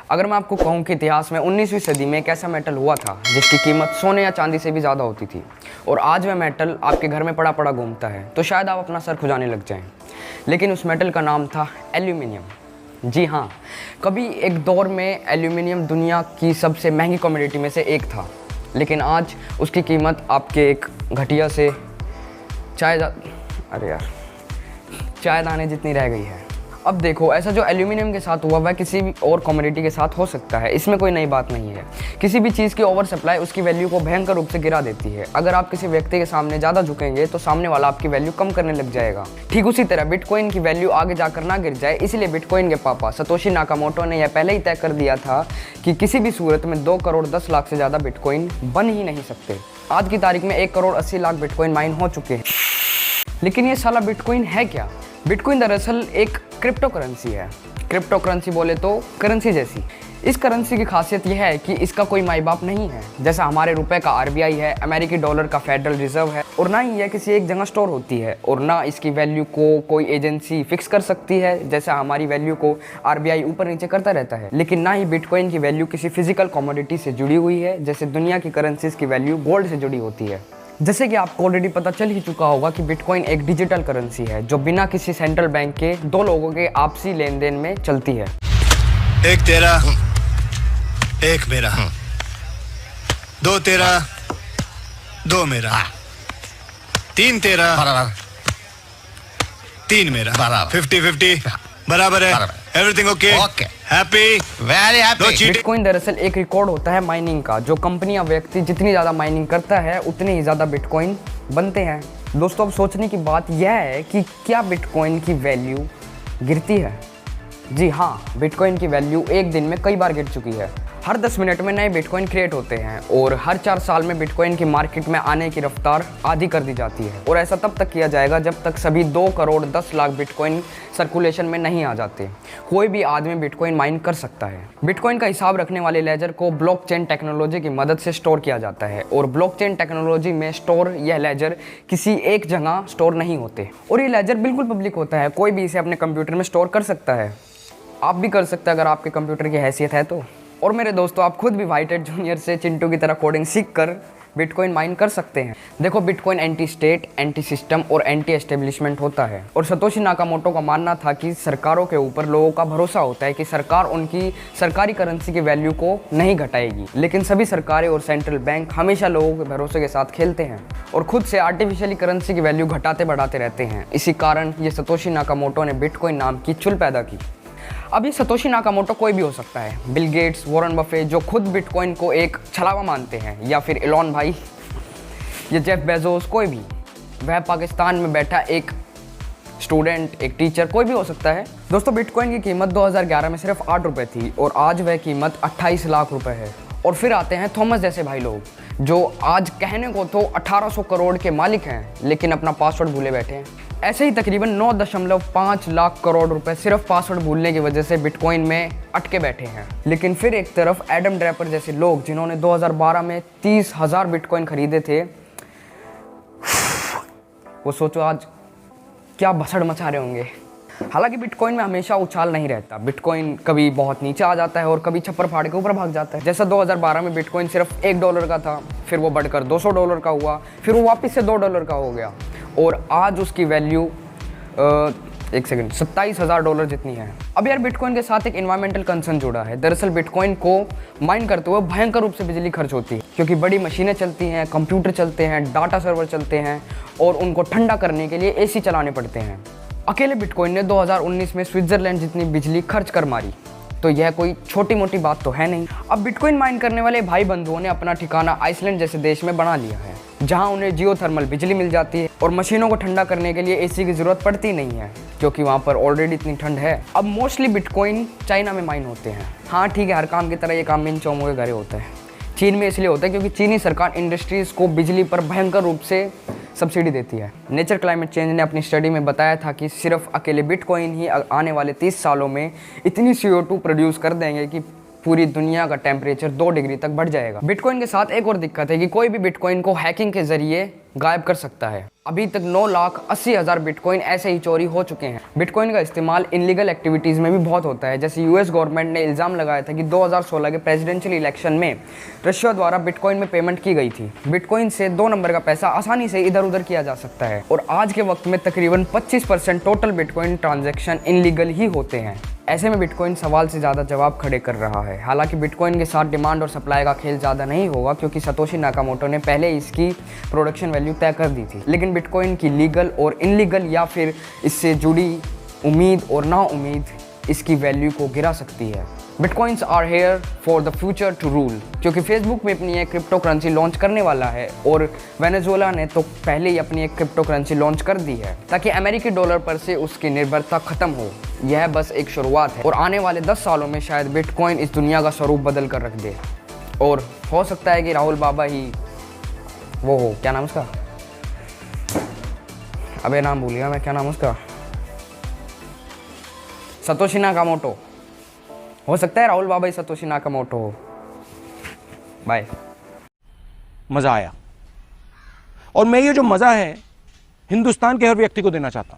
अगर मैं आपको कहूँ कि इतिहास में 19वीं सदी में एक ऐसा मेटल हुआ था जिसकी कीमत सोने या चांदी से भी ज़्यादा होती थी और आज वह मेटल आपके घर में पड़ा पड़ा घूमता है, तो शायद आप अपना सर खुजाने लग जाएं। लेकिन उस मेटल का नाम था एल्यूमिनियम। जी हाँ, कभी एक दौर में एल्यूमिनियम दुनिया की सबसे महंगी कमोडिटी में से एक था, लेकिन आज उसकी कीमत आपके एक घटिया से चाय दाने जितनी रह गई है। अब देखो, ऐसा जो एल्यूमिनियम के साथ हुआ वह किसी भी और कमोडिटी के साथ हो सकता है, इसमें कोई नई बात नहीं है। किसी भी चीज़ की ओवर सप्लाई उसकी वैल्यू को भयंकर रूप से गिरा देती है। अगर आप किसी व्यक्ति के सामने ज़्यादा झुकेंगे तो सामने वाला आपकी वैल्यू कम करने लग जाएगा। ठीक उसी तरह बिटकॉइन की वैल्यू आगे जाकर ना गिर जाए, इसलिए बिटकॉइन के पापा सतोशी नाकामोटो ने यह पहले ही तय कर दिया था कि किसी भी सूरत में 2 करोड़ 10 लाख से ज़्यादा बिटकॉइन बन ही नहीं सकते। आज की तारीख में 1 करोड़ 80 लाख बिटकॉइन माइन हो चुके हैं। लेकिन ये साला बिटकॉइन है क्या? बिटकॉइन दरअसल एक क्रिप्टो करेंसी है। क्रिप्टो करेंसी बोले तो करेंसी जैसी। इस करेंसी की खासियत यह है कि इसका कोई माई बाप नहीं है। जैसा हमारे रुपए का RBI है, अमेरिकी डॉलर का फेडरल रिजर्व है, और ना ही यह किसी एक जगह स्टोर होती है, और ना इसकी वैल्यू को कोई एजेंसी फिक्स कर सकती है जैसा हमारी वैल्यू को RBI ऊपर नीचे करता रहता है। लेकिन ना ही बिटकॉइन की वैल्यू किसी फिजिकल कमोडिटी से जुड़ी हुई है जैसे दुनिया की करेंसीज की वैल्यू गोल्ड से जुड़ी होती है। जैसे कि आपको ऑलरेडी पता चल ही चुका होगा कि बिटकॉइन एक डिजिटल करेंसी है जो बिना किसी सेंट्रल बैंक के 2 लोगों के आपसी लेन देन में चलती है। एक तेरा, एक मेरा, 2 तेरा, 2 मेरा, 3 तेरा, 3 मेरा, 50-50 बराबर है। Everything okay? Happy? Very happy. Bitcoin दरअसल एक रिकॉर्ड होता है माइनिंग का। जो कंपनी या व्यक्ति जितनी ज़्यादा माइनिंग करता है उतने ही ज़्यादा बिटकॉइन बनते हैं। दोस्तों, अब सोचने की बात यह है कि क्या बिटकॉइन की वैल्यू गिरती है? जी हाँ, बिटकॉइन की वैल्यू एक दिन में कई बार गिर चुकी है। हर 10 मिनट में नए बिटकॉइन क्रिएट होते हैं और हर 4 साल में बिटकॉइन की मार्केट में आने की रफ्तार आधी कर दी जाती है, और ऐसा तब तक किया जाएगा जब तक सभी 2 करोड़ 10 लाख बिटकॉइन सर्कुलेशन में नहीं आ जाते। कोई भी आदमी बिटकॉइन माइन कर सकता है। बिटकॉइन का हिसाब रखने वाले लेजर को ब्लॉकचेन टेक्नोलॉजी की मदद से स्टोर किया जाता है, और ब्लॉकचेन टेक्नोलॉजी में स्टोर यह लेजर किसी एक जगह स्टोर नहीं होते, और ये लेजर बिल्कुल पब्लिक होता है। कोई भी इसे अपने कंप्यूटर में स्टोर कर सकता है। आप भी कर सकते हैं अगर आपके कंप्यूटर की हैसियत है तो। और मेरे दोस्तों, आप खुद भी व्हाइट जूनियर से चिंटू की तरह कोडिंग सीख कर बिटकॉइन माइन कर सकते हैं। देखो, bitcoin anti state, anti system और एंटी एस्टेब्लिशमेंट होता है, और सतोशी नाकामोटो का मानना था कि सरकारों के ऊपर लोगों का भरोसा होता है कि सरकार उनकी सरकारी करेंसी की वैल्यू को नहीं घटाएगी। लेकिन सभी सरकारें और सेंट्रल बैंक हमेशा लोगों के भरोसे के साथ खेलते हैं और खुद से आर्टिफिशियली करेंसी की वैल्यू घटाते बढ़ाते रहते हैं। इसी कारण ये सतोशी नाकामोटो ने बिटकॉइन नाम की चुल पैदा की। अब ये सतोशी नाकामोटो कोई भी हो सकता है। बिल गेट्स, वॉरेन बफे जो खुद बिटकॉइन को एक छलावा मानते हैं, या फिर एलोन भाई, या जेफ बेजोस, कोई भी। वह पाकिस्तान में बैठा एक स्टूडेंट, एक टीचर, कोई भी हो सकता है। दोस्तों, बिटकॉइन की कीमत 2011 में सिर्फ 8 रुपये थी और आज वह कीमत 28 लाख रुपए है। और फिर आते हैं थॉमस जैसे भाई लोग जो आज कहने को तो 1800 करोड़ के मालिक हैं, लेकिन अपना पासवर्ड भूले बैठे हैं। ऐसे ही तकरीबन 9.5 लाख करोड़ रुपए सिर्फ पासवर्ड भूलने की वजह से बिटकॉइन में अटके बैठे हैं। लेकिन फिर एक तरफ एडम ड्रैपर जैसे लोग जिन्होंने 2012 में 30,000 बिटकॉइन खरीदे थे, वो सोचो आज क्या भसड़ मचा रहे होंगे। हालांकि बिटकॉइन में हमेशा उछाल नहीं रहता। बिटकॉइन कभी बहुत नीचे आ जाता है और कभी छप्पर फाड़ के ऊपर भाग जाता है। जैसा 2012 में बिटकॉइन सिर्फ $1 का था, फिर वो बढ़कर $200 का हुआ, फिर वो वापस से $2 का हो गया, और आज उसकी वैल्यू 27,000 डॉलर जितनी है। अब यार, बिटकॉइन के साथ एक एनवायरमेंटल कंसर्न जुड़ा है। दरअसल बिटकॉइन को माइन करते हुए भयंकर रूप से बिजली खर्च होती है, क्योंकि बड़ी मशीनें चलती हैं, कंप्यूटर चलते हैं, डाटा सर्वर चलते हैं, और उनको ठंडा करने के लिए AC चलाने पड़ते हैं। अकेले बिटकॉइन ने 2019 में स्विट्जरलैंड जितनी बिजली खर्च कर मारी, तो यह कोई छोटी मोटी बात तो है नहीं। अब बिटकॉइन माइन करने वाले भाई बंधुओं ने अपना ठिकाना आइसलैंड जैसे देश में बना लिया है, जहां उन्हें जियोथर्मल बिजली मिल जाती है और मशीनों को ठंडा करने के लिए AC की जरूरत पड़ती नहीं है, क्योंकि वहां पर ऑलरेडी इतनी ठंड है। अब मोस्टली बिटकॉइन चाइना में माइन होते हैं। हाँ ठीक है, हर काम की तरह ये काम इन चौमों के घरे होता है। चीन में इसलिए होता है क्योंकि चीनी सरकार इंडस्ट्रीज को बिजली पर भयंकर रूप से सब्सिडी देती है। नेचर क्लाइमेट चेंज ने अपनी स्टडी में बताया था कि सिर्फ अकेले बिटकॉइन ही आने वाले 30 सालों में इतनी CO2 प्रोड्यूस कर देंगे कि पूरी दुनिया का टेम्परेचर 2 डिग्री तक बढ़ जाएगा। बिटकॉइन के साथ एक और दिक्कत है कि कोई भी बिटकॉइन को हैकिंग के जरिए गायब कर सकता है। अभी तक 9,80,000 बिटकॉइन ऐसे ही चोरी हो चुके हैं। बिटकॉइन का इस्तेमाल इनलीगल एक्टिविटीज़ में भी बहुत होता है। जैसे यूएस गवर्नमेंट ने इल्ज़ाम लगाया था कि 2016 के प्रेसिडेंशियल इलेक्शन में रशिया द्वारा बिटकॉइन में पेमेंट की गई थी। बिटकॉइन से 2 नंबर का पैसा आसानी से इधर उधर किया जा सकता है और आज के वक्त में तकरीबन 25% टोटल बिटकॉइन ट्रांजैक्शन इनलीगल ही होते हैं। ऐसे में बिटकॉइन सवाल से ज़्यादा जवाब खड़े कर रहा है। हालांकि बिटकॉइन के साथ डिमांड और सप्लाई का खेल ज़्यादा नहीं होगा, क्योंकि सतोशी नाकामोटो ने पहले इसकी प्रोडक्शन वैल्यू तय कर दी थी। लेकिन बिटकॉइन की लीगल और इनलीगल या फिर इससे जुड़ी उम्मीद और नाउम्मीद इसकी वैल्यू को गिरा सकती है। Bitcoins are here for the future to rule, क्योंकि फेसबुक में अपनी एक क्रिप्टो करेंसी लॉन्च करने वाला है और वेनेजुएला ने तो पहले ही अपनी एक क्रिप्टो करेंसी लॉन्च कर दी है ताकि अमेरिकी डॉलर पर से उसकी निर्भरता खत्म हो। यह बस एक शुरुआत है और आने वाले 10 सालों में शायद बिटकॉइन इस दुनिया का स्वरूप बदल कर रख दे। और हो सकता है कि राहुल बाबा ही वो हो, क्या नाम उसका, अबे नाम भूल गया मैं, क्या नाम उसका, सतोशी नाकामोटो। हो सकता है राहुल बाबा ही सतोशी नाकामोटो हो। बाय। मजा आया और मैं ये जो मजा है हिंदुस्तान के हर व्यक्ति को देना चाहता हूं।